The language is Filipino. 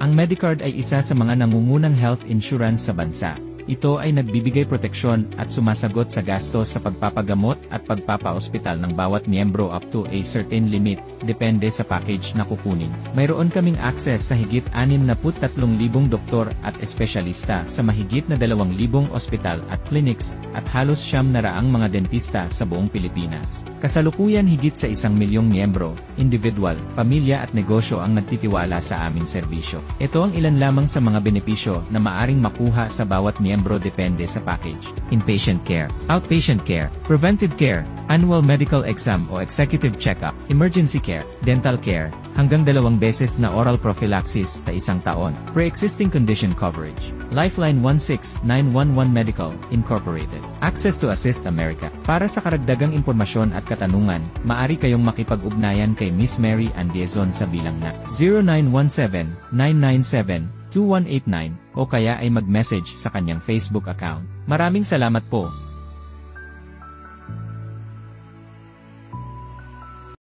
Ang Medicard ay isa sa mga nangungunang health insurance sa bansa. Ito ay nagbibigay proteksyon at sumasagot sa gastos sa pagpapagamot at pagpapaospital ng bawat miyembro up to a certain limit, depende sa package na kukunin. Mayroon kaming access sa higit 63,000 doktor at espesyalista sa mahigit na 2,000 ospital at clinics, at halos 900 mga dentista sa buong Pilipinas. Kasalukuyan higit sa 1 milyong miyembro, individual, pamilya at negosyo ang nagtitiwala sa aming serbisyo. Ito ang ilan lamang sa mga benepisyo na maaring makuha sa bawat miyembro depende sa package. Inpatient care, outpatient care, preventive care, annual medical exam o executive check-up, emergency care, dental care, hanggang 2 beses na oral prophylaxis sa 1 taon, pre-existing condition coverage, Lifeline 16911 Medical, Incorporated, Access to Assist America. Para sa karagdagang impormasyon at katanungan, maaari kayong makipag-ugnayan kay Miss Mary Ann Diezon sa bilang na 0917-997-2189 o kaya ay mag-message sa kanyang Facebook account. Maraming salamat po.